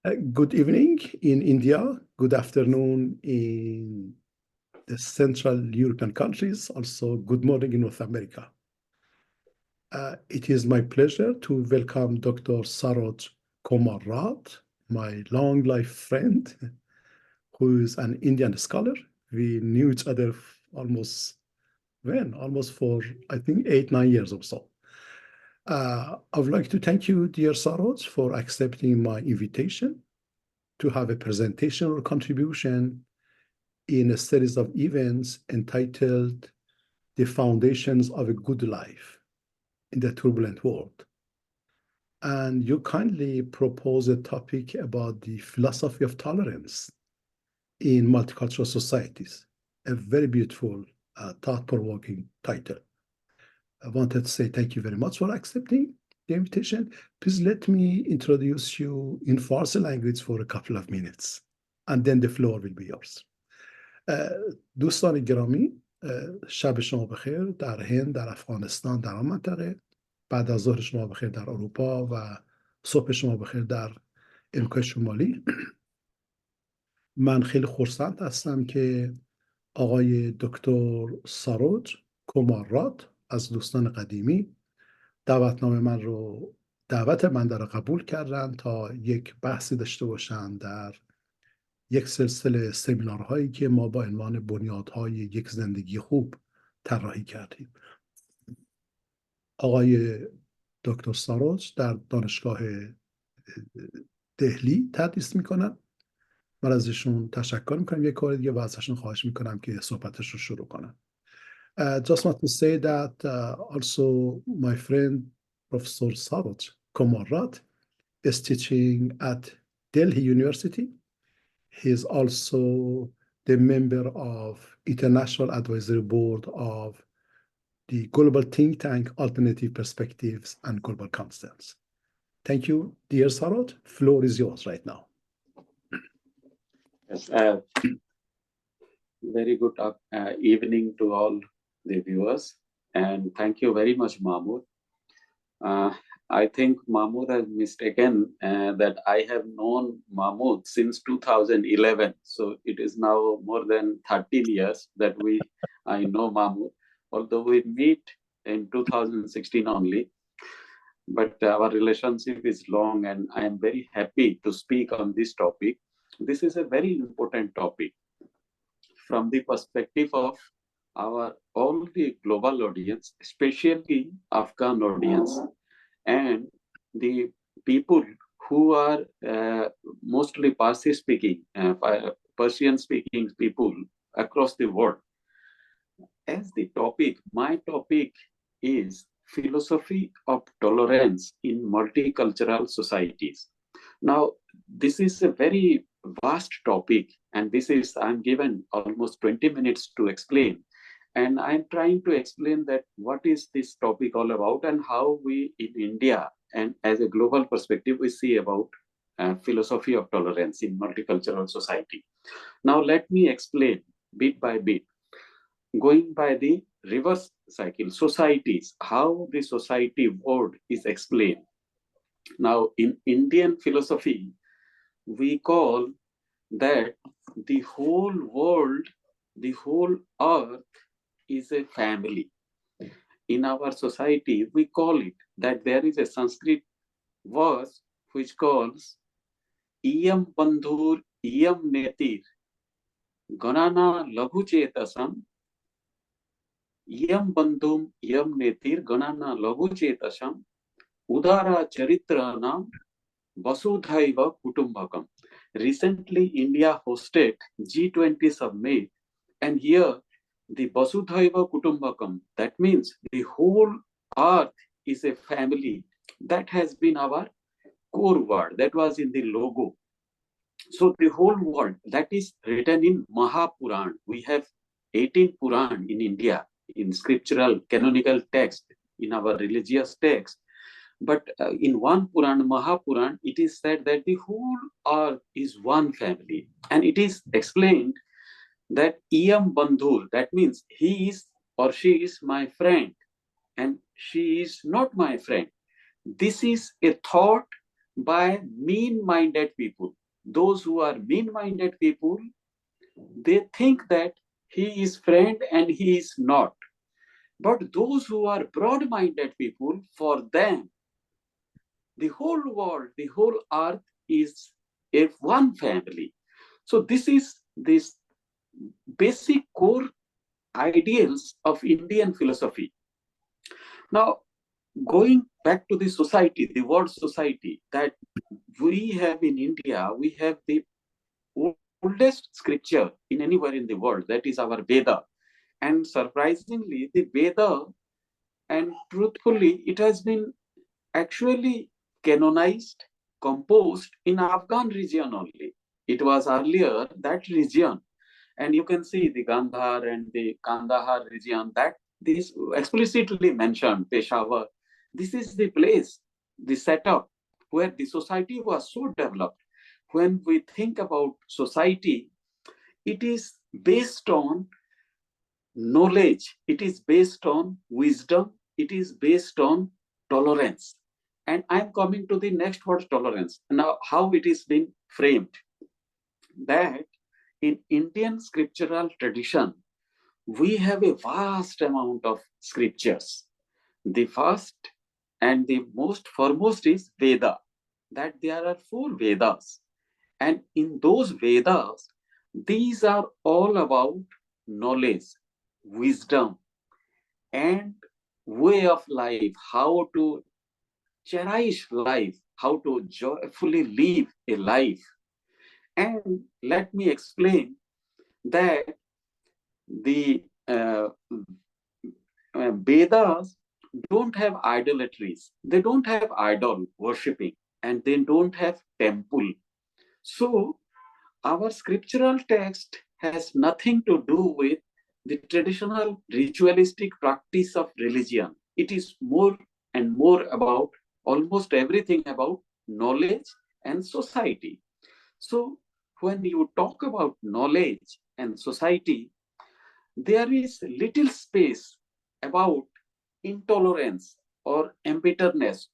Good evening in India, good afternoon in the Central European countries, also good morning in North America. It is my pleasure to welcome Dr. Saroj Kumar, my long life friend, who is an Indian scholar. We knew each other almost for, I think, 8-9 years or so. I would like to thank you, dear Saroj, for accepting my invitation to have a presentation or contribution in a series of events entitled The Foundations of a Good Life in the Turbulent World. And you kindly propose a topic about the philosophy of tolerance in multicultural societies. A very beautiful, thought-provoking title. I wanted to say thank you very much for accepting the invitation. Please let me introduce you in Farsi language for a couple of minutes, and then the floor will be yours. دوستان گرامی، شب شما بخیر در هند، در افغانستان، در آن منطقه. بعد از ظهر شما بخیر در اروپا و صبح شما بخیر در امریکای شمالی. من خیلی خرسند هستم که آقای دکتر ساروج کومارات از دوستان قدیمی دعوت من رو قبول کردن تا یک بحثی داشته باشن در یک سلسله سمینارهایی که ما با عنوان بنیادهای یک زندگی خوب طراحی کردیم. آقای دکتر ساروج در دانشگاه دهلی تدریس میکنن. من ازشون تشکر میکنم یک کار دیگه و ازشون خواهش میکنم که صحبتش رو شروع کنن. Just want to say that also my friend Professor Saroj Komarrat is teaching at Delhi University. He is also the member of International Advisory Board of the global think tank Alternative Perspectives and Global Constants. Thank you, dear Saroj. Floor is yours right now. Yes, very good evening to all the viewers, and thank you very much, Mahmoud. I think Mahmoud has mistaken that I have known Mahmoud since 2011. So it is now more than 13 years that I know Mahmoud, although we meet in 2016 only. But our relationship is long, and I am very happy to speak on this topic. This is a very important topic from the perspective of all the global audience, especially Afghan audience, and the people who are mostly Parsi-speaking, Persian-speaking people across the world. As the topic, my topic is philosophy of tolerance in multicultural societies. Now, this is a very vast topic, and I'm given almost 20 minutes to explain. And I'm trying to explain that what is this topic all about and how we in India and as a global perspective, we see about philosophy of tolerance in multicultural society. Now, let me explain bit by bit, going by the reverse cycle, societies, how the society world is explained. Now, in Indian philosophy, we call that the whole world, the whole earth is a family. In our society, we call it that there is a Sanskrit verse which calls Iyam Bandhur Iyam Netir Ganana Laghu Chetasam Iyam Bandhum Iyam Netir Ganana Laghu Chetasam Udara Charitranam Vasudhaiva Kutumbakam. Recently, India hosted G20 summit, and here the Vasudhaiva Kutumbakam, that means the whole earth is a family. That has been our core word. That was in the logo. So the whole world, that is written in Mahapuran. We have 18 Puran in India, in scriptural canonical text, in our religious text. But in one Puran, Mahapuran, it is said that the whole earth is one family. And it is explained that Iyam Bandhur, that means he is or she is my friend and she is not my friend. This is a thought by mean-minded people. Those who are mean-minded people, they think that he is friend and he is not. But those who are broad-minded people, for them, the whole world, the whole earth is a one family. So this is this basic core ideals of Indian philosophy. Now, going back to the society, the word society that we have in India, we have the oldest scripture in anywhere in the world, that is our Veda. And surprisingly, the Veda, and truthfully, it has been actually canonized, composed in Afghan region only. It was earlier that region, and you can see the Gandhar and the Kandahar region, that this explicitly mentioned Peshawar. This is the place, the setup where the society was so developed. When we think about society, it is based on knowledge, it is based on wisdom, it is based on tolerance. And I'm coming to the next word, tolerance. Now, how it is being framed, that in Indian scriptural tradition, we have a vast amount of scriptures. The first and the most foremost is Veda, that there are 4 Vedas. And in those Vedas, these are all about knowledge, wisdom, and way of life, how to cherish life, how to joyfully live a life. And let me explain that the Vedas don't have idolatries, they don't have idol worshipping, and they don't have temple. So our scriptural text has nothing to do with the traditional ritualistic practice of religion. It is more and more about almost everything about knowledge and society. So when you talk about knowledge and society, there is little space about intolerance or embitterness.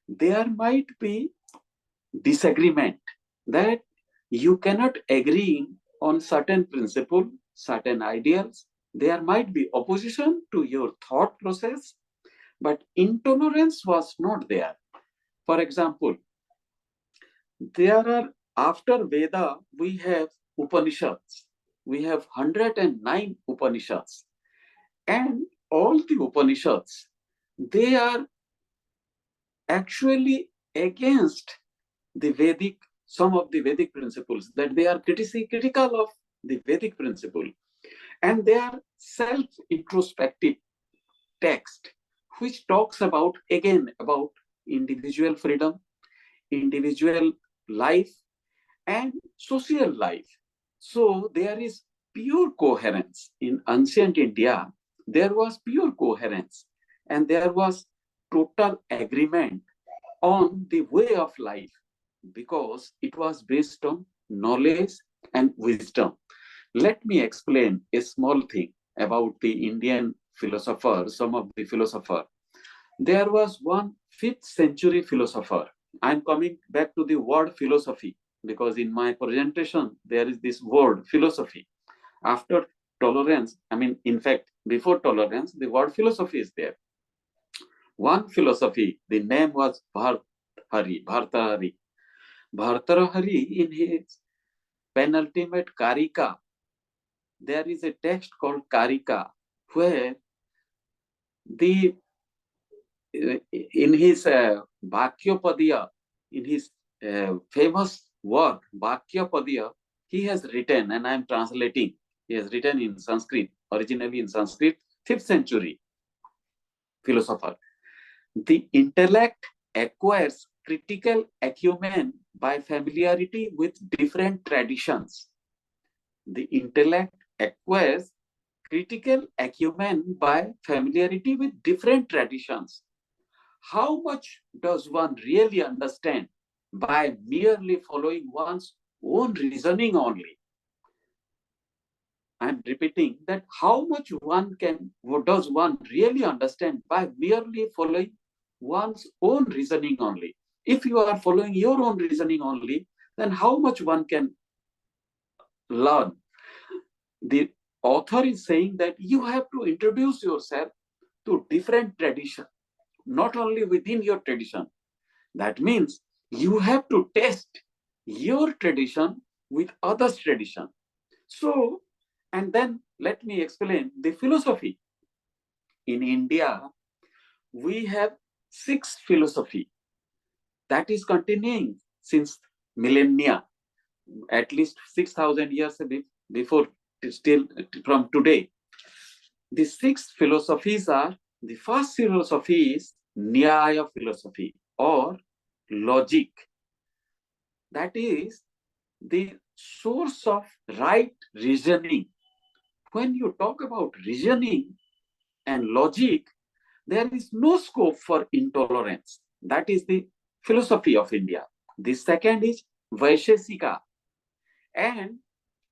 There might be disagreement, that you cannot agree on certain principle, certain ideals. There might be opposition to your thought process, but intolerance was not there. For example, there are, after Veda, we have Upanishads. We have 109 Upanishads. And all the Upanishads, they are actually against the Vedic, some of the Vedic principles, that they are critical of the Vedic principle. And they are self-introspective text, which talks about, again, about individual freedom, individual life, and social life. So there is pure coherence. In ancient India, there was pure coherence, and there was total agreement on the way of life, because it was based on knowledge and wisdom. Let me explain a small thing about the Indian philosopher, some of the philosopher. There was one 5th century philosopher. I'm coming back to the word philosophy, because in my presentation, there is this word philosophy. After tolerance, in fact, before tolerance, the word philosophy is there. One philosophy, the name was Bhartahari. Bhartahari, in his penultimate Karika, there is a text called Karika, where the in his Bhakyapadya, in his famous work Bhakyapadya, he has written, and I am translating. He has written in Sanskrit, originally in Sanskrit, 5th century philosopher. The intellect acquires critical acumen by familiarity with different traditions. The intellect acquires critical acumen by familiarity with different traditions. How much does one really understand by merely following one's own reasoning only? I'm repeating that how much does one really understand by merely following one's own reasoning only? if you are following your own reasoning only, then how much one can learn? The author is saying that you have to introduce yourself to different tradition, not only within your tradition. That means you have to test your tradition with others' tradition. So, and then let me explain the philosophy. In India, we have 6 philosophy that is continuing since millennia, at least 6,000 years before, still from today. The 6 philosophies are, the first philosophy is Nyaya philosophy or logic. That is the source of right reasoning. When you talk about reasoning and logic, there is no scope for intolerance. That is the philosophy of India. The second is Vaisheshika. And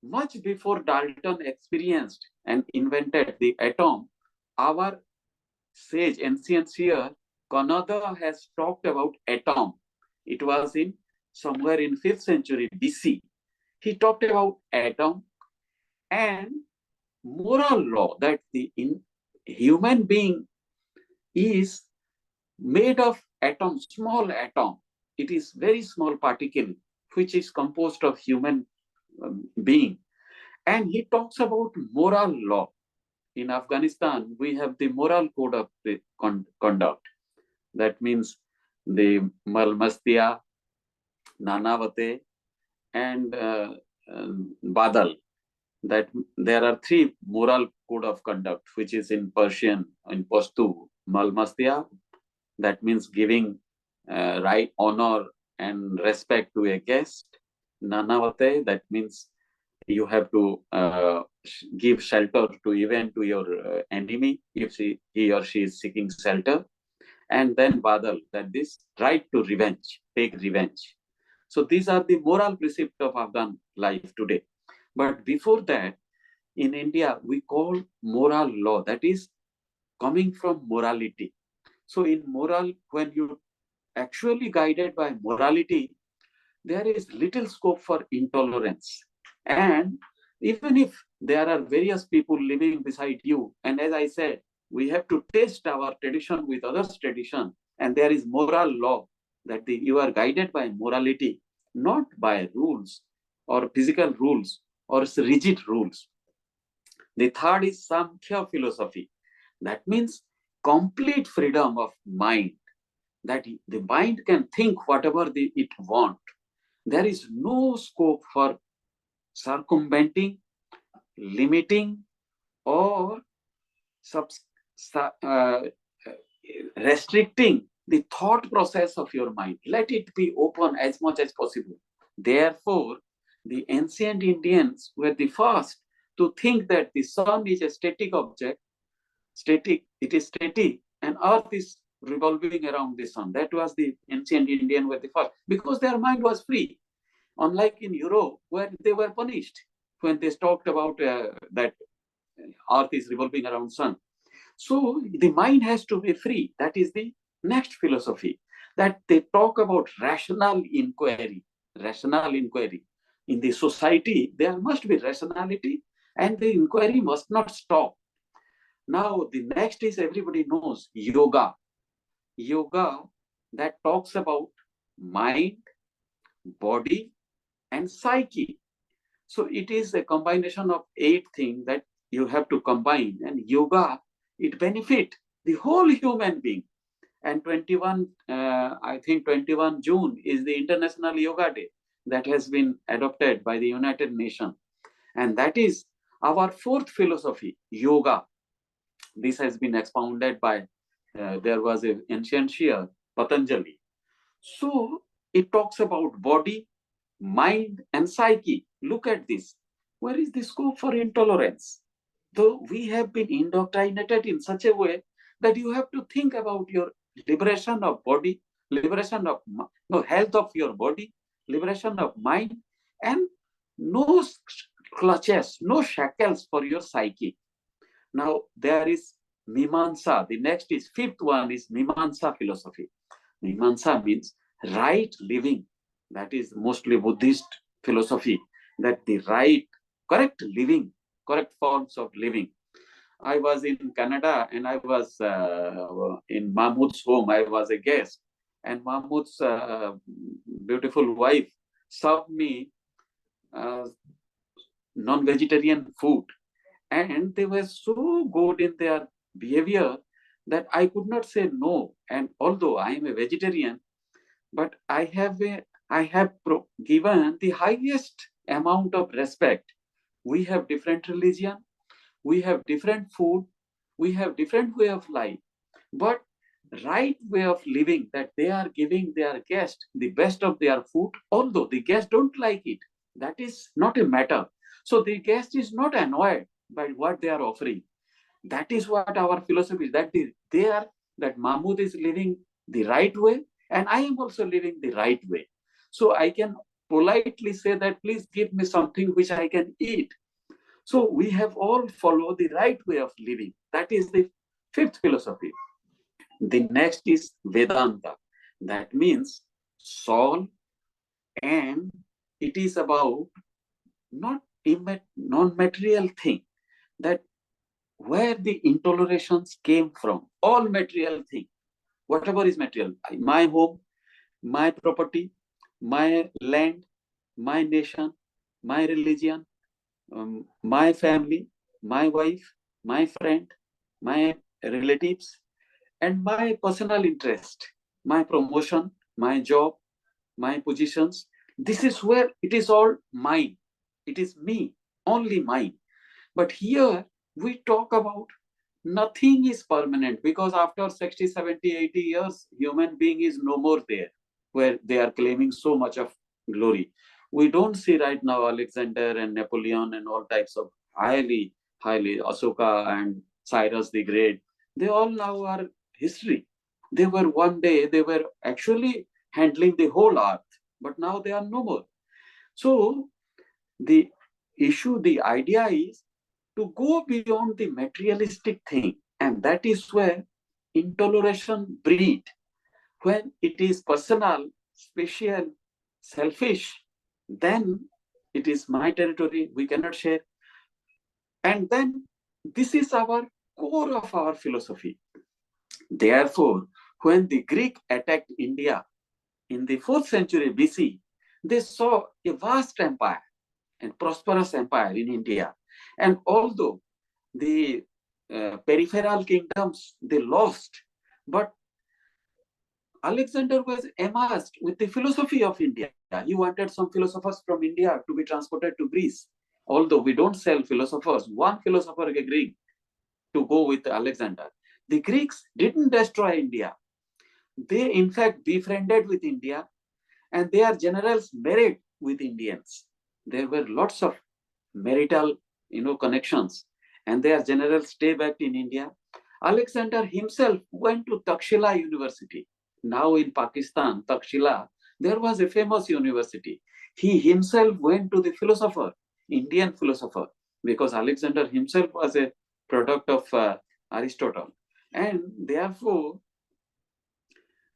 much before Dalton experienced and invented the atom, our sage, ancient seer, Kanada has talked about atom. It was in somewhere in 5th century BC. He talked about atom and moral law, that the human being is made of atom, small atom. It is very small particle which is composed of human being. And he talks about moral law. In Afghanistan, we have the moral code of the conduct. That means the Malmastia, Nanavate, and Badal. That there are 3 moral code of conduct, which is in Persian, in Pashto, Malmastia, that means giving right honor and respect to a guest. Nanavate, that means you have to give shelter to even to your enemy if he or she is seeking shelter. And then Badal, that this right to revenge, take revenge. So these are the moral precepts of Afghan life today. But before that, in India, we call moral law, that is coming from morality. So in moral, when you actually guided by morality, there is little scope for intolerance. And even if there are various people living beside you, and as I said, we have to test our tradition with others' tradition, and there is moral law, that you are guided by morality, not by rules or physical rules or rigid rules. The third is Samkhya philosophy. That means complete freedom of mind, that the mind can think whatever it wants. There is no scope for circumventing, limiting, or restricting the thought process of your mind. Let it be open as much as possible. Therefore, the ancient Indians were the first to think that the sun is a static object, it is static, and earth is revolving around the sun. That was the ancient Indian were the first, because their mind was free. Unlike in Europe, where they were punished when they talked about that earth is revolving around sun. So the mind has to be free. That is the next philosophy, that they talk about rational inquiry. Rational inquiry. In the society, there must be rationality, and the inquiry must not stop. Now, the next is, everybody knows, yoga. Yoga that talks about mind, body, and psyche. So it is a combination of 8 things that you have to combine. And yoga, it benefits the whole human being. And 21 June is the International Yoga Day that has been adopted by the United Nations. And that is our 4th philosophy, yoga. This has been expounded by, there was an ancient seer, Patanjali. So it talks about body, mind, and psyche. Look at this. Where is the scope for intolerance? Though we have been indoctrinated in such a way that you have to think about your liberation of body, liberation of health of your body, liberation of mind, and no clutches, no shackles for your psyche. Now there is Mimamsa. The next is 5th one is Mimamsa philosophy. Mimamsa means right living, that is mostly Buddhist philosophy, that the right, correct living, correct forms of living. I was in Canada and I was in Mahmood's home. I was a guest, and Mahmood's beautiful wife served me uh, non-vegetarian food, and they were so good in their behavior that I could not say no. And although I am a vegetarian, but I have given the highest amount of respect. We have different religion, we have different food, we have different way of life, but right way of living, that they are giving their guest the best of their food, although the guest don't like it, that is not a matter. So the guest is not annoyed by what they are offering. That is what our philosophy is, that they are, that Mahmood is living the right way, and I am also living the right way. So I can politely say that please give me something which I can eat. So we have all followed the right way of living. That is the fifth philosophy. The next is Vedanta. That means soul, and it is about not non-material thing, that where the intolerations came from, all material thing, whatever is material, my home, my property, my land, my nation, my religion, my family, my wife, my friend, my relatives, and my personal interest, my promotion, my job, my positions. This is where it is all mine. It is me, only mine. But here we talk about nothing is permanent, because after 60, 70, 80 years, human being is no more there, where they are claiming so much of glory. We don't see right now Alexander and Napoleon and all types of highly Ashoka and Cyrus the Great. They all now are history. They were one day, they were actually handling the whole earth, but now they are no more. So the issue, the idea is to go beyond the materialistic thing, and that is where intoleration breed. When it is personal, special, selfish, then it is my territory, we cannot share. And then this is our core of our philosophy. Therefore, when the Greek attacked India in the 4th century BC, they saw a vast empire and prosperous empire in India. And although the peripheral kingdoms they lost, but Alexander was immersed with the philosophy of India. He wanted some philosophers from India to be transported to Greece. Although we don't sell philosophers, one philosopher agreed to go with Alexander. The Greeks didn't destroy India. They in fact befriended with India, and their generals married with Indians. There were lots of marital, connections, and their generals stay back in India. Alexander himself went to Takshila University. Now in Pakistan, Takshila, there was a famous university. He himself went to the philosopher, Indian philosopher, because Alexander himself was a product of Aristotle. And therefore,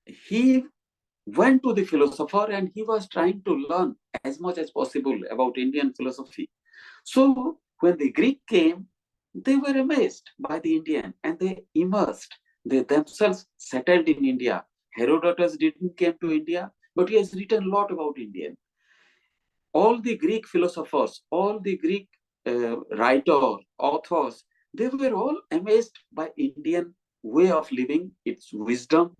he went to the philosopher and he was trying to learn as much as possible about Indian philosophy. So when the Greek came, they were amazed by the Indian and they immersed. They themselves settled in India. Herodotus didn't came to India, but he has written a lot about Indian. All the Greek philosophers, all the Greek writers, authors, they were all amazed by Indian way of living, its wisdom,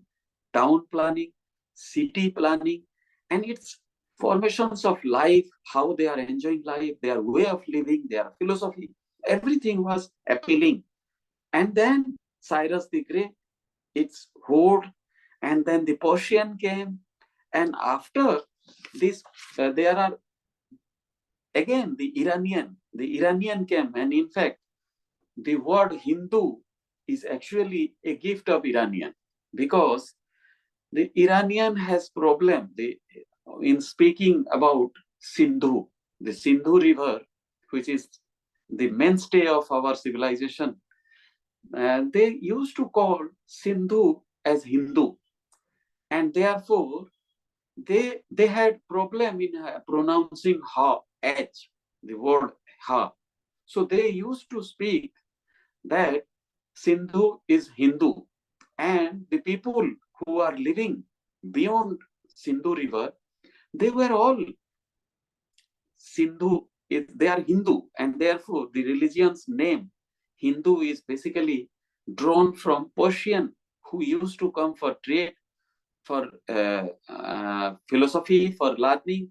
town planning, city planning, and its formations of life, how they are enjoying life, their way of living, their philosophy, everything was appealing. And then Cyrus the Great, its horde, and then the Persian came, and after this, there are again the Iranian came, and in fact, the word Hindu is actually a gift of Iranian, because the Iranian has problem in speaking about Sindhu, the Sindhu river, which is the mainstay of our civilization. And they used to call Sindhu as Hindu. And therefore, they had problem in pronouncing ha, h, the word ha. So they used to speak that Sindhu is Hindu, and the people who are living beyond Sindhu river, they were all Sindhu, they are Hindu, and therefore the religion's name, Hindu, is basically drawn from Persian, who used to come for trade, for philosophy, for learning,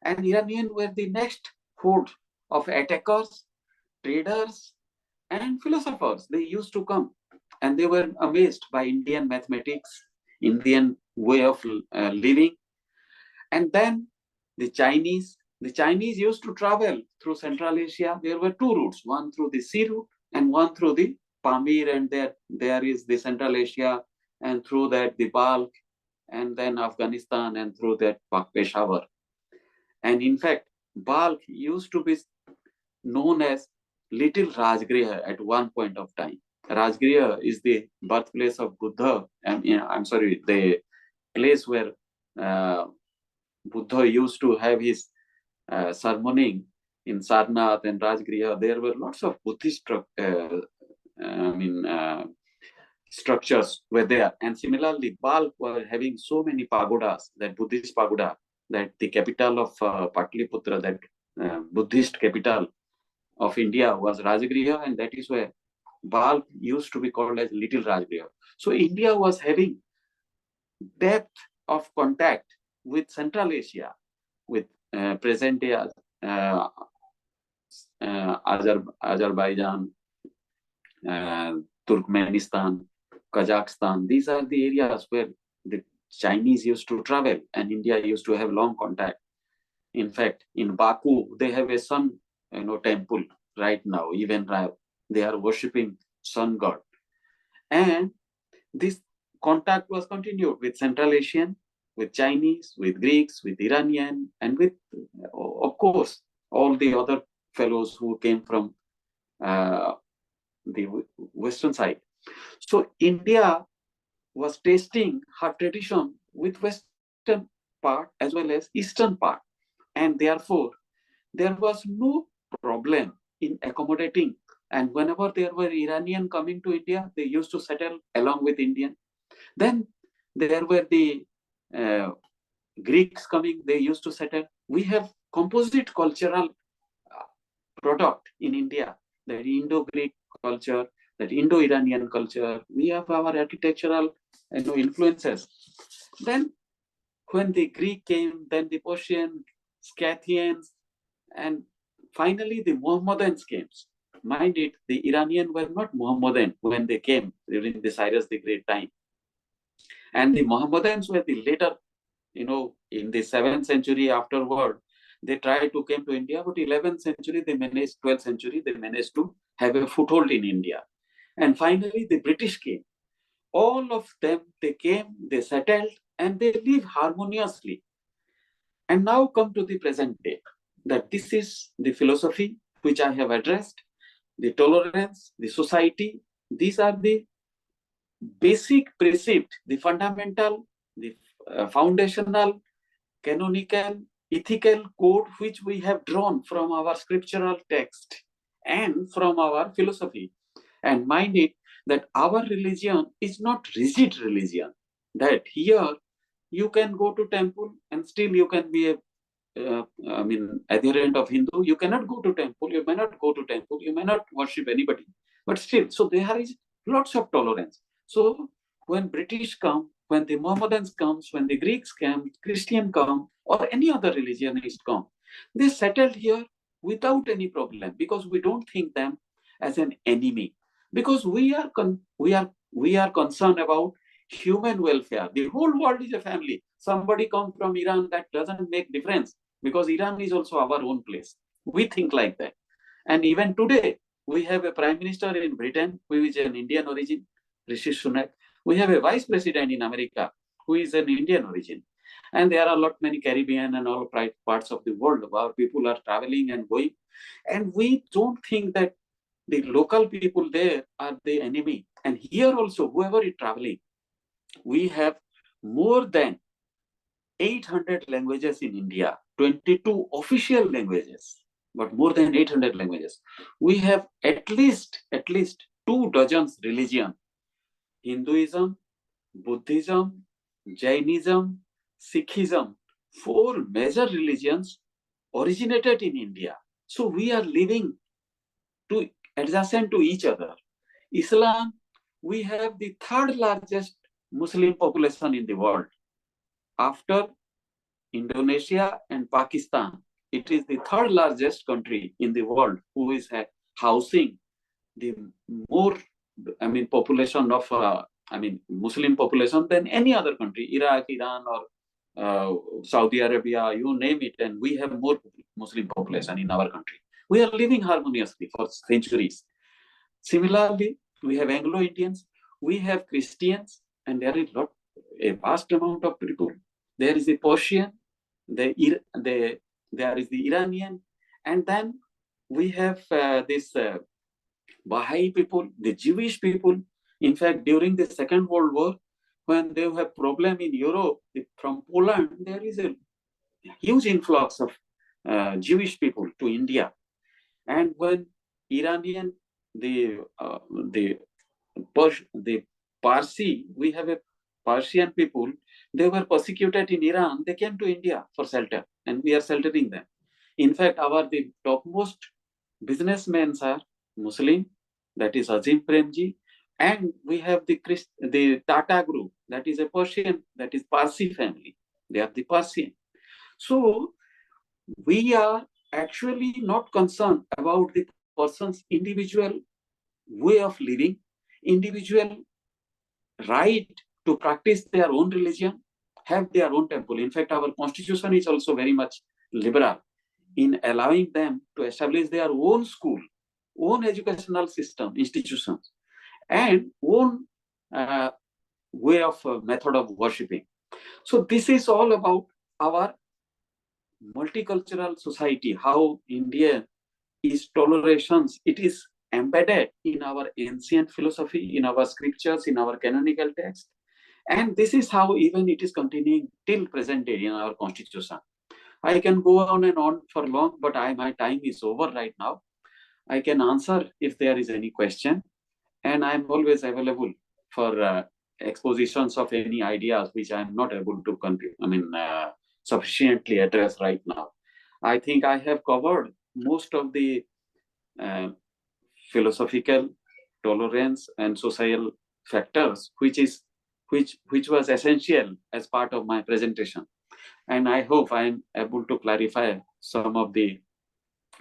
and Iranian were the next horde of attackers, traders, and philosophers. They used to come, and they were amazed by Indian mathematics, Indian way of living. And then the Chinese used to travel through Central Asia. There were two routes, one through the sea route and one through the Pamir, and there is the Central Asia, and through that the Balkh, and then Afghanistan, and through that Peshawar. And in fact, Balkh used to be known as Little Rajgriha at one point of time. Rajgriha is the birthplace of Buddha, and I'm sorry, the place where Buddha used to have his sermoning in Sarnath and Rajgriha. There were lots of Buddhist structures were there. And similarly, Balkh were having so many pagodas, that Buddhist pagoda, that the capital of Patliputra, that Buddhist capital of India, was Rajgriha, and that is where Balkh used to be called as Little Rajgriha. So India was having depth of contact with Central Asia, with present day Azerbaijan, Turkmenistan, Kazakhstan. These are the areas where the Chinese used to travel, and India used to have long contact. In fact, in Baku, they have a sun temple right now. Even they are worshipping sun god. And this contact was continued with Central Asian, with Chinese, with Greeks, with Iranian, and with, of course, all the other fellows who came from the Western side. So India was tasting her tradition with Western part as well as Eastern part. And therefore, there was no problem in accommodating. And whenever there were Iranian coming to India, they used to settle along with Indian. Then there were the Greeks coming, they used to settle. We have composite cultural product in India, the Indo-Greek culture, that Indo-Iranian culture. We have our architectural influences. Then when the Greek came, then the Persian, Scythians, and finally the Mohammedans came. Mind it, the Iranian were not Mohammedan when they came during the Cyrus the Great time. And the Mohammedans were the later, in the 7th century afterward, they tried to come to India, but 11th century, they managed, 12th century, they managed to have a foothold in India. And finally, the British came. All of them, they came, they settled, and they live harmoniously. And now come to the present day, that this is the philosophy which I have addressed, the tolerance, the society. These are the basic precept, the fundamental, the foundational, canonical, ethical code which we have drawn from our scriptural text and from our philosophy. And mind it, that our religion is not rigid religion, that here you can go to temple and still you can be a adherent of Hindu. You cannot go to temple, you may not go to temple, you may not worship anybody, but still, so there is lots of tolerance. So when British come, when the Mohammedans comes, when the Greeks come, Christian come, or any other religionist come, they settled here without any problem, because we don't think them as an enemy, because we are concerned about human welfare. The whole world is a family. Somebody come from Iran, that doesn't make difference, because Iran is also our own place. We think like that. And even today, we have a prime minister in Britain who is an Indian origin, Rishi Sunak. We have a vice president in America who is an Indian origin. And there are a lot many Caribbean and all parts of the world where people are traveling and going. And we don't think that the local people there are the enemy. And here also, whoever is traveling, we have more than 800 languages in India, 22 official languages, but more than 800 languages. We have at least 24 religions: Hinduism, Buddhism, Jainism, Sikhism. Four major religions originated in India. So we are living adjacent to each other. Islam, we have the third largest Muslim population in the world. After Indonesia and Pakistan, it is the third largest country in the world who is housing the more, population of, Muslim population than any other country, Iraq, Iran, or Saudi Arabia, you name it, and we have more Muslim population in our country. We are living harmoniously for centuries. Similarly, we have Anglo-Indians, we have Christians, and there is a vast amount of people. There is the Persian, there is the Iranian, and then we have this Baha'i people, the Jewish people. In fact, during the Second World War, when they have problem in Europe, from Poland, there is a huge influx of Jewish people to India. And when Iranian, the Parsi, we have a Persian people, they were persecuted in Iran, they came to India for shelter, and we are sheltering them. In fact, the topmost businessmen are Muslim, that is Azim Premji, and we have the Tata group, that is a Persian, that is Parsi family. They are the Persian. So we are actually not concerned about the person's individual way of living, individual right to practice their own religion, have their own temple. In fact, our constitution is also very much liberal in allowing them to establish their own school, own educational system, institutions, and own way of method of worshipping. So this is all about our multicultural society, how India is tolerations. It is embedded in our ancient philosophy, in our scriptures, in our canonical text. And this is how even it is continuing till present day in our constitution. I can go on and on for long, but my time is over right now. I can answer if there is any question, and I'm always available for expositions of any ideas which I'm not able to sufficiently address right now. I think I have covered most of the philosophical tolerance and social factors, which was essential as part of my presentation. And I hope I am able to clarify some of the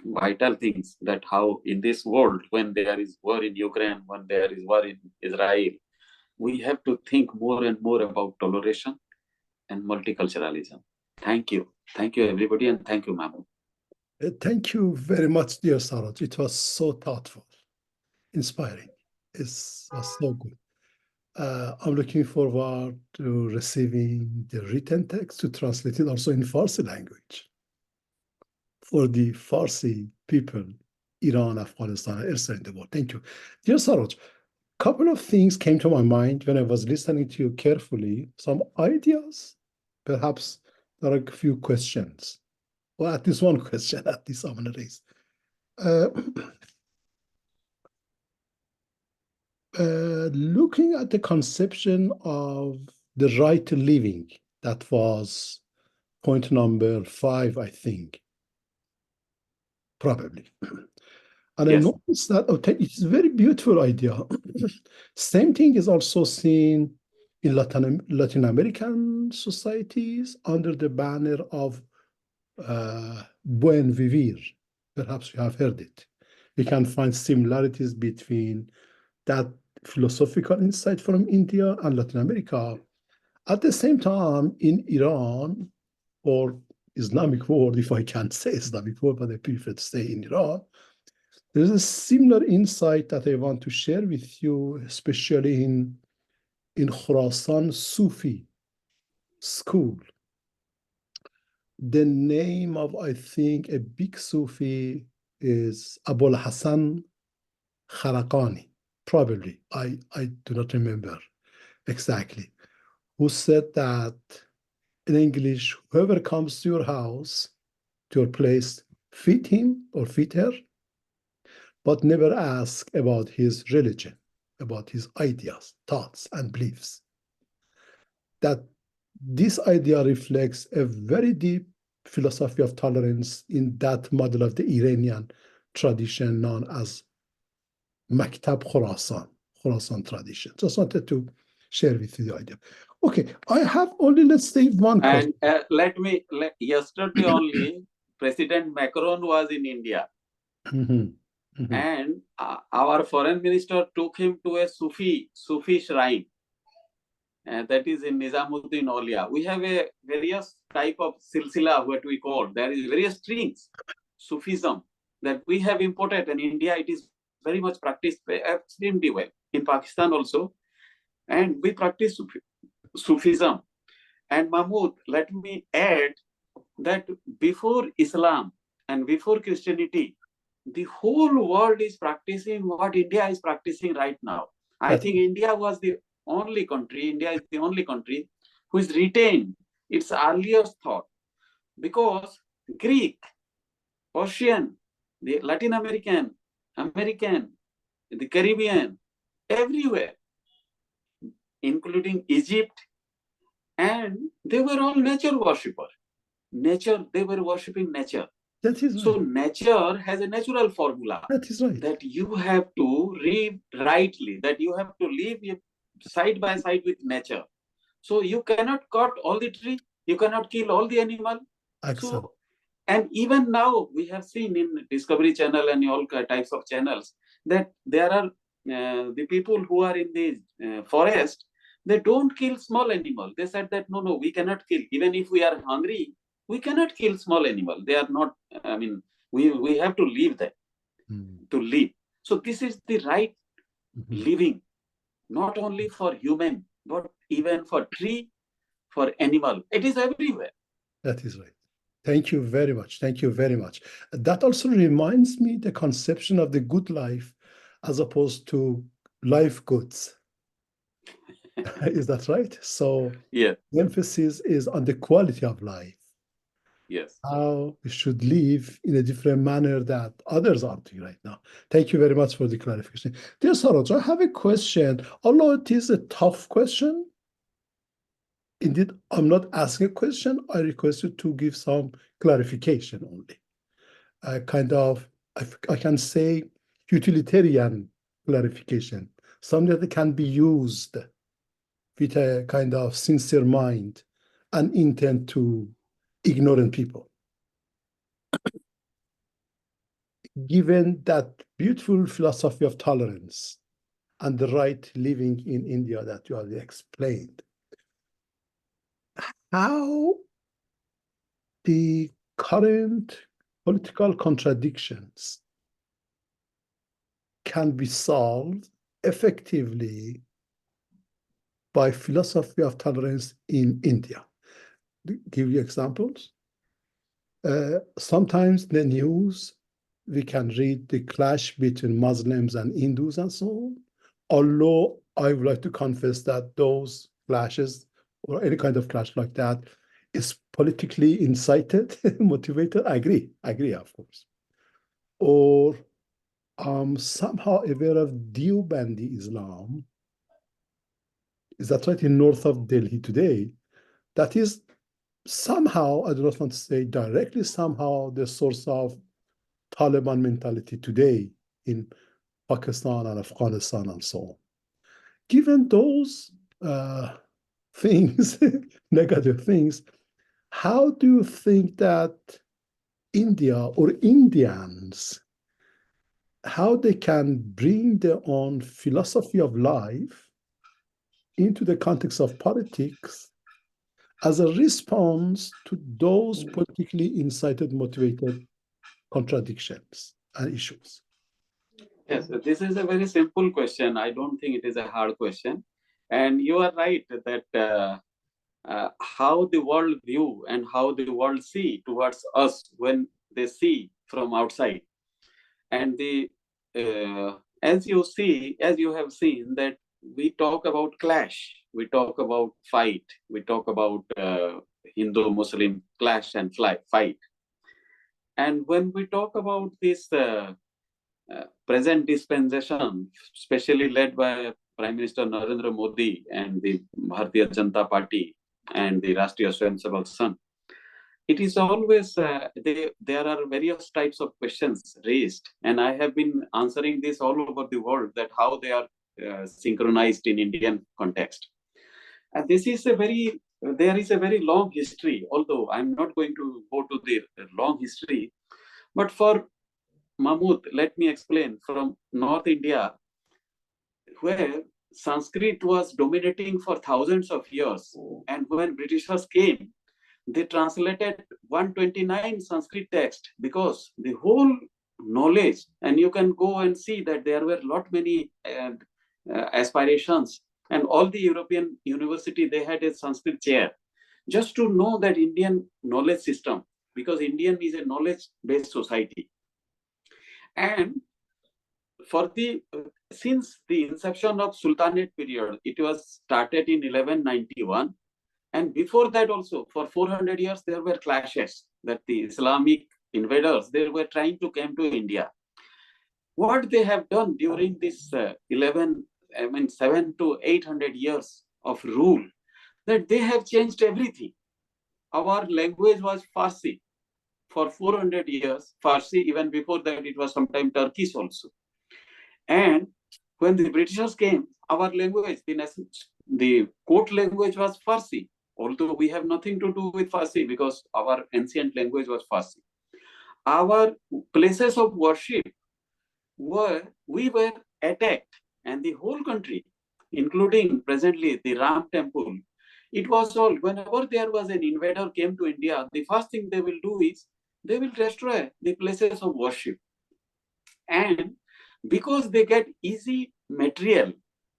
vital things, that how in this world, when there is war in Ukraine, when there is war in Israel, we have to think more and more about toleration and multiculturalism. Thank you. Thank you, everybody, and thank you, Mahmoud. Thank you very much, dear Saroj. It was so thoughtful, inspiring. It was so good. I'm looking forward to receiving the written text to translate it also in Farsi language for the Farsi people, Iran, Afghanistan, and elsewhere in the world. Thank you. Dear Saroj, couple of things came to my mind when I was listening to you carefully. Some ideas, perhaps there are a few questions. Well, at least one question, at least I'm going to raise. Looking at the conception of the right to living, that was point number 5, I think, probably. And yes. I noticed that it's a very beautiful idea. Same thing is also seen in Latin American societies under the banner of Buen Vivir. Perhaps you have heard it. You can find similarities between that philosophical insight from India and Latin America. At the same time, in Iran, or Islamic world, if I can say Islamic world, but I prefer to stay in Iran, there's a similar insight that I want to share with you, especially in Khurasan Sufi school. The name of, I think, a big Sufi is Abul Hassan Kharaqani, probably. I do not remember exactly, who said that In English, whoever comes to your house, to your place, feed him or feed her, but never ask about his religion, about his ideas, thoughts, and beliefs. That this idea reflects a very deep philosophy of tolerance in that model of the Iranian tradition known as Maktab Khorasan tradition. Just wanted to share with you the idea. Okay, I have only, let's say, one question. And yesterday only, President Macron was in India. And our foreign minister took him to a Sufi shrine. And that is in Nizamuddin Aulia. We have a various type of silsila, what we call. There is various strings, Sufism, that we have imported. In India, it is very much practiced extremely well. In Pakistan also. And we practice Sufism. And Mahmoud, let me add that before Islam and before Christianity, the whole world is practicing what India is practicing right now. I think India is the only country who has retained its earliest thought, because Greek, Persian, the Latin American, the Caribbean, everywhere, including Egypt, and they were all nature worshippers. They were worshipping nature. That is so nature has a natural formula. That is right. That you have to live rightly, that you have to live side by side with nature. So you cannot cut all the tree, you cannot kill all the animal. Excellent. So, and even now we have seen in Discovery Channel and all types of channels that there are the people who are in the forest, they don't kill small animal. They said that no, we cannot kill. Even if we are hungry, we cannot kill small animal. They are not, I mean, we have to leave them to live. So this is the right living, not only for human, but even for tree, for animal. It is everywhere. That is right. Thank you very much. Thank you very much. That also reminds me the conception of the good life as opposed to life goods. Is that right? So yeah, the emphasis is on the quality of life. Yes. How we should live in a different manner that others are doing right now. Thank you very much for the clarification. Dear Saroj, I have a question. Although it is a tough question, indeed, I'm not asking a question. I request you to give some clarification only. Kind of, I can say, utilitarian clarification, something that can be used with a kind of sincere mind and intent to ignorant people. Given that beautiful philosophy of tolerance and the right living in India that you have explained, how the current political contradictions can be solved effectively by philosophy of tolerance in India. Give you examples. Sometimes the news, we can read the clash between Muslims and Hindus and so on. Although I would like to confess that those clashes or any kind of clash like that is politically incited, motivated. I agree, of course. Or somehow aware of Deobandi Islam. Is that right? In north of Delhi today, that is somehow, I do not want to say directly, somehow the source of Taliban mentality today in Pakistan and Afghanistan and so on. Given those things, negative things, how do you think that India or Indians, how they can bring their own philosophy of life into the context of politics as a response to those politically incited, motivated contradictions and issues? Yes, this is a very simple question. I don't think it is a hard question. And you are right that how the world view and how the world see towards us when they see from outside. And as you have seen that we talk about clash, we talk about fight, we talk about Hindu-Muslim clash and fight. And when we talk about this present dispensation, especially led by Prime Minister Narendra Modi and the Bharatiya Janata Party and the Rashtriya Swayamsevak Sangh, it is always, there are various types of questions raised, and I have been answering this all over the world, that how they are synchronized in Indian context. And this is there is a very long history, although I'm not going to go to the long history, but for Mahmood, let me explain, from North India, where Sanskrit was dominating for thousands of years, and when Britishers came, they translated 129 Sanskrit text, because the whole knowledge, and you can go and see that there were lot many aspirations, and all the European university, they had a Sanskrit chair, just to know that Indian knowledge system, because Indian is a knowledge-based society. And for since the inception of Sultanate period, it was started in 1191. And before that also, for 400 years, there were clashes that the Islamic invaders, they were trying to come to India. What they have done during this 7 to 800 years of rule, that they have changed everything. Our language was Farsi for 400 years, Farsi, even before that it was sometimes Turkish also. And when the Britishers came, our language, the court language was Farsi, although we have nothing to do with Farsi because our ancient language was Farsi. Our places of worship we were attacked, and the whole country, including presently the Ram temple, it was all, whenever there was an invader came to India, the first thing they will do is they will destroy the places of worship. And because they get easy material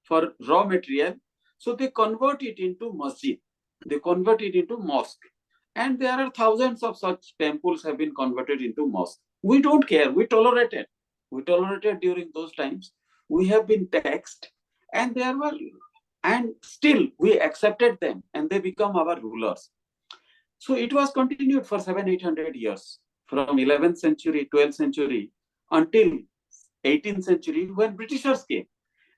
for raw material, so they convert it into masjid, they convert it into mosque. And there are thousands of such temples have been converted into mosque. We don't care, we tolerate it. We tolerated during those times. We have been taxed, and and still we accepted them, and they become our rulers. So it was continued for 700-800 years, from 11th century, 12th century, until 18th century, when Britishers came,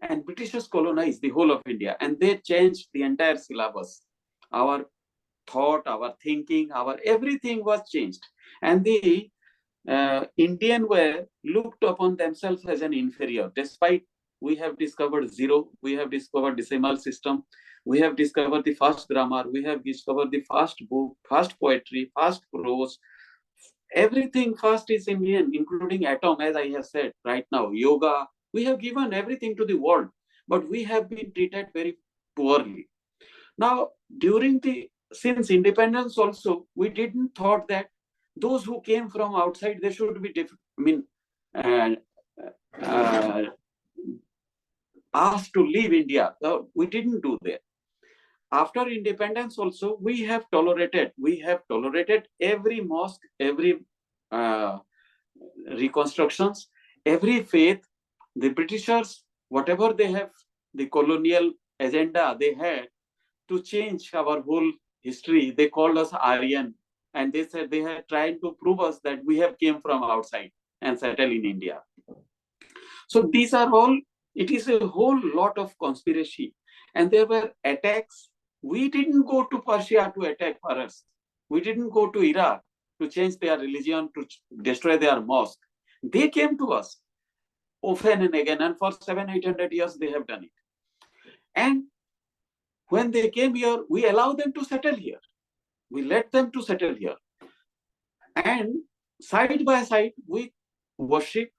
and Britishers colonized the whole of India, and they changed the entire syllabus. Our thought, our thinking, our everything was changed, and the Indian were looked upon themselves as an inferior, despite we have discovered zero, we have discovered decimal system, we have discovered the fast grammar, we have discovered the fast book, fast poetry, fast prose. Everything fast is Indian, including atom, as I have said right now, yoga. We have given everything to the world, but we have been treated very poorly. Now, since independence also, we didn't thought that those who came from outside, they should be asked to leave India. So we didn't do that. After independence also, we have tolerated every mosque, every reconstructions, every faith. The Britishers, whatever they have, the colonial agenda they had to change our whole history, they called us Aryan, and they said they had tried to prove us that we have came from outside and settled in India. So these are all, it is a whole lot of conspiracy, and there were attacks. We didn't go to Persia to attack Paras. We didn't go to Iraq to change their religion, to destroy their mosque. They came to us often and again, and for 700-800 years they have done it. And when they came here, we allowed them to settle here. We let them to settle here. And side by side, we worship,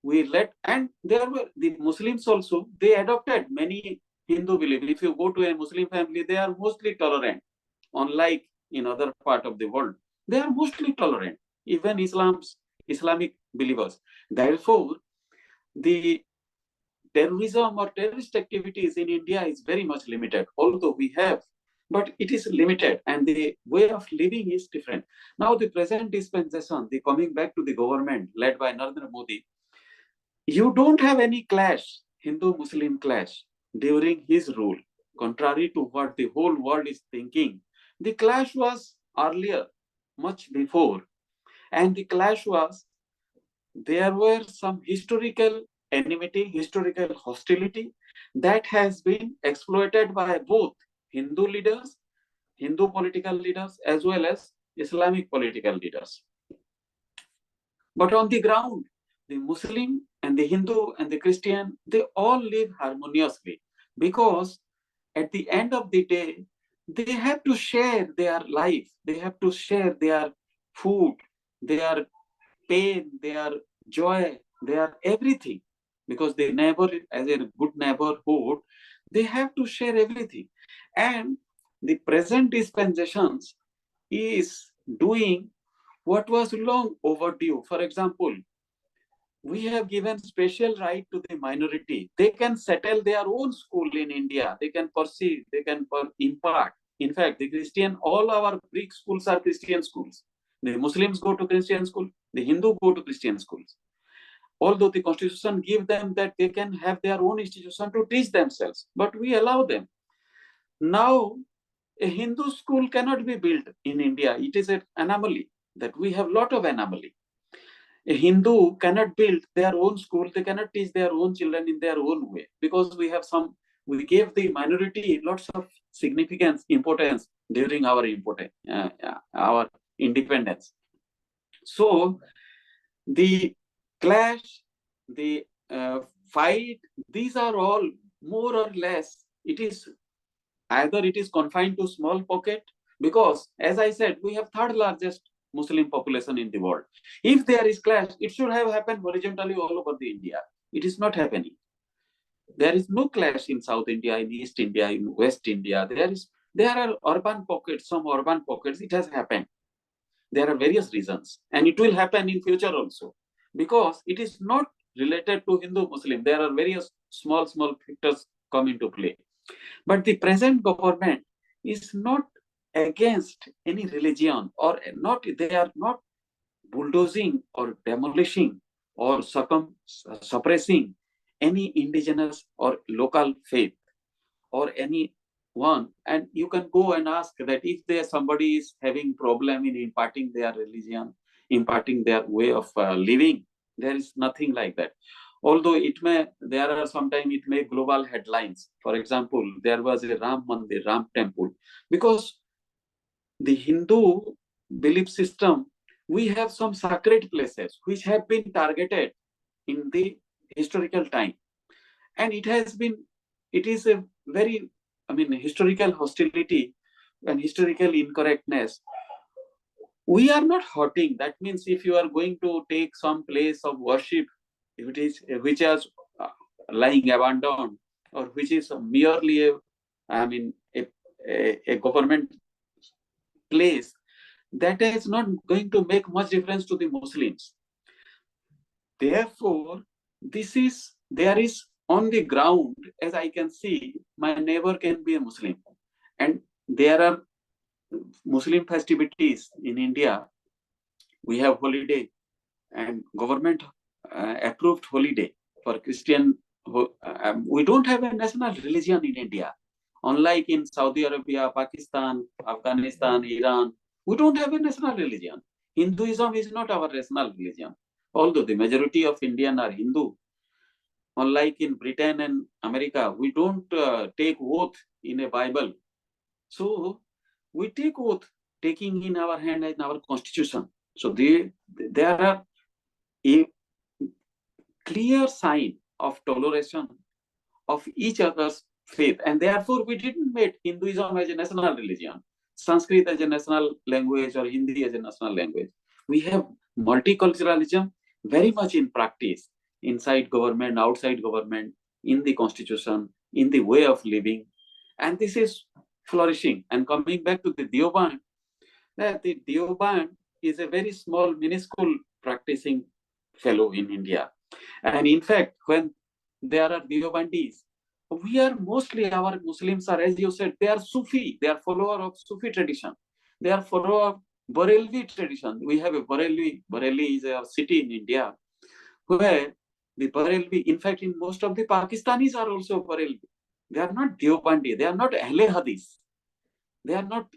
and there were the Muslims also, they adopted many Hindu beliefs. If you go to a Muslim family, they are mostly tolerant, unlike in other part of the world. They are mostly tolerant, even Islamic believers. Therefore, the terrorism or terrorist activities in India is very much limited, although we have, but it is limited, and the way of living is different. Now, the present dispensation, the coming back to the government led by Narendra Modi, you don't have any clash, Hindu-Muslim clash, during his rule, contrary to what the whole world is thinking. The clash was earlier, much before. And the clash was, there were some historical enmity, historical hostility that has been exploited by both Hindu leaders, Hindu political leaders, as well as Islamic political leaders. But on the ground, the Muslim and the Hindu and the Christian, they all live harmoniously, because at the end of the day, they have to share their life, they have to share their food, their pain, their joy, their everything. Because the neighbor, as a good neighborhood, they have to share everything. And the present dispensations is doing what was long overdue. For example, we have given special right to the minority. They can settle their own school in India. They can pursue, they can impart. In fact, the Christian, all our Greek schools are Christian schools. The Muslims go to Christian school, the Hindu go to Christian schools. Although the constitution gives them that they can have their own institution to teach themselves, but we allow them. Now, a Hindu school cannot be built in India. It is an anomaly that we have a lot of anomaly. A Hindu cannot build their own school. They cannot teach their own children in their own way, because we have we gave the minority lots of significance, importance during our independence. So the clash, the fight, these are all more or less, it is either it is confined to small pocket, because as I said, we have third largest Muslim population in the world. If there is clash, it should have happened horizontally all over the India. It is not happening. There is no clash in South India, in East India, in West India. There are urban pockets, some urban pockets, it has happened. There are various reasons, and it will happen in future also, because it is not related to Hindu Muslim. There are various small factors come into play. But the present government is not against any religion, or not, they are not bulldozing or demolishing or suppressing any indigenous or local faith or any one. And you can go and ask that if somebody is having problem in imparting their religion, imparting their way of living, there is nothing like that. Although there are sometimes it may global headlines. For example, there was a Ram Mandir, Ram temple, because the Hindu belief system, we have some sacred places which have been targeted in the historical time. And it is a very, historical hostility and historical incorrectness. We are not hurting. That means if you are going to take some place of worship, if it is which is lying abandoned, or which is merely a government place, that is not going to make much difference to the Muslims. Therefore, there is on the ground, as I can see, my neighbor can be a Muslim, and there are Muslim festivities in India. We have holiday and government approved holiday for Christian. We don't have a national religion in India. Unlike in Saudi Arabia, Pakistan, Afghanistan, Iran, we don't have a national religion. Hinduism is not our national religion. Although the majority of Indians are Hindu, unlike in Britain and America, we don't take oath in a Bible. So we take oath, taking in our hand in our constitution. So there are a clear sign of toleration of each other's faith, and therefore we didn't make Hinduism as a national religion, Sanskrit as a national language, or Hindi as a national language. We have multiculturalism very much in practice, inside government, outside government, in the constitution, in the way of living, and this is flourishing. And coming back to the Deoband, the Deoband is a very small, minuscule practicing fellow in India. And in fact, when there are Deobandis, we are mostly, our Muslims are, as you said, they are Sufi, they are follower of Sufi tradition. They are follower of Barelvi tradition. We have a Barelvi is a city in India where the Barelvi, in fact, in most of the Pakistanis are also Barelvi. They are not Deobandi, they are not Ahle Hadith. They are not,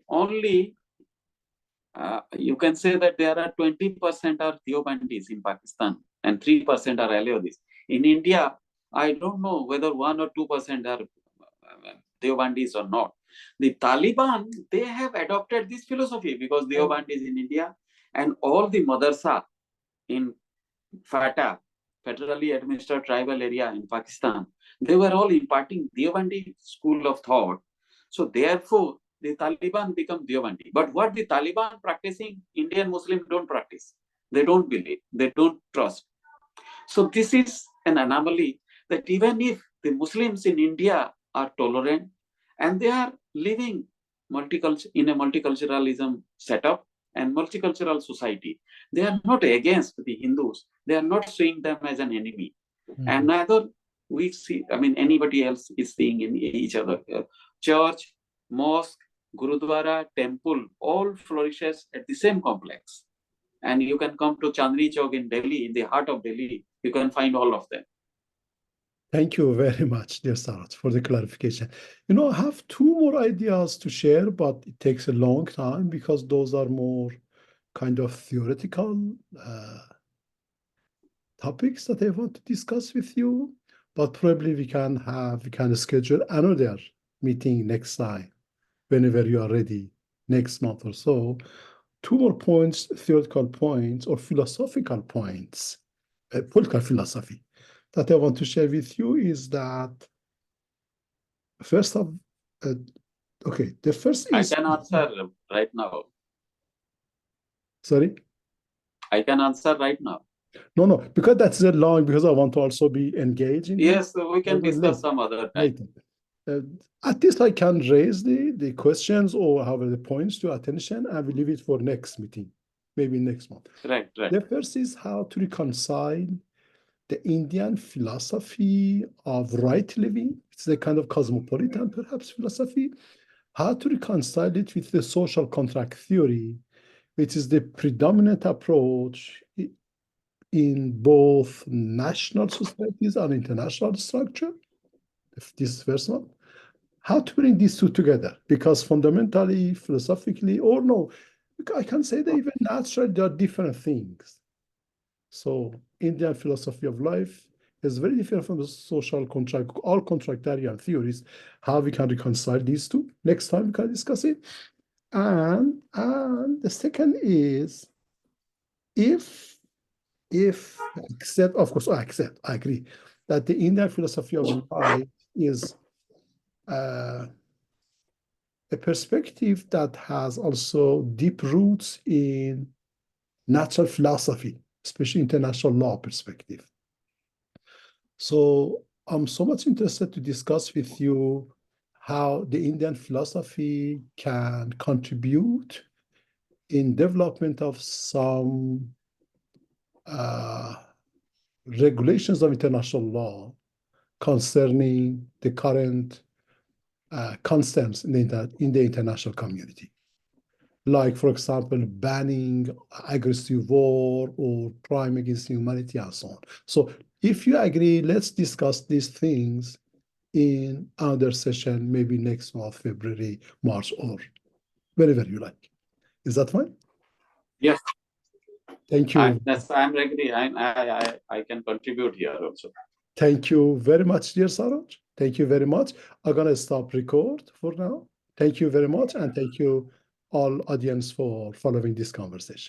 only you can say that there are 20% are Deobandis in Pakistan and 3% are Aleodis. In India, I don't know whether 1 or 2% are Deobandis or not. The Taliban, they have adopted this philosophy because Deobandis in India and all the madrasa in FATA, federally administered tribal area in Pakistan, they were all imparting Deobandi school of thought. So therefore, the Taliban become Deobandi. But what the Taliban practicing, Indian Muslims don't practice. They don't believe. They don't trust. So this is an anomaly that even if the Muslims in India are tolerant and they are living in a multiculturalism setup and multicultural society, they are not against the Hindus. They are not seeing them as an enemy. And neither we see, anybody else is seeing in each other. Church, mosque, Gurudwara, temple, all flourishes at the same complex. And you can come to Chandni Chowk in Delhi, in the heart of Delhi, you can find all of them. Thank you very much, dear Saroj, for the clarification. I have two more ideas to share, but it takes a long time because those are more kind of theoretical topics that I want to discuss with you. But probably we can schedule another meeting next time, whenever you are ready, next month or so. Two more points, theoretical points or philosophical points, political philosophy, that I want to share with you is that first of, okay, the first is. I can answer right now. Sorry? I can answer right now. No, because that's long, because I want to also be engaged in Yes, so we can discuss some other time. At least I can raise the questions or have the points to attention, and we leave it for next meeting, maybe next month. Right. The first is how to reconcile the Indian philosophy of right living. It's a kind of cosmopolitan, perhaps, philosophy. How to reconcile it with the social contract theory, which is the predominant approach in both national societies and international structure. This is first one. How to bring these two together? Because fundamentally, philosophically, or no, I can say that even naturally, they are different things. So Indian philosophy of life is very different from the social contract, all contractarian theories, how we can reconcile these two. Next time we can discuss it. And the second is, if accept, of course, I agree that the Indian philosophy of life is a perspective that has also deep roots in natural philosophy, especially international law perspective. So I'm so much interested to discuss with you how the Indian philosophy can contribute in development of some regulations of international law concerning the current concerns in the international community. Like, for example, banning aggressive war or crime against humanity and so on. So if you agree, let's discuss these things in another session, maybe next month, February, March, or wherever you like. Is that fine? Yes. Thank you. I'm agree. I can contribute here also. Thank you very much, dear Saroj. Thank you very much. I'm going to stop record for now. Thank you very much. And thank you all audience for following this conversation.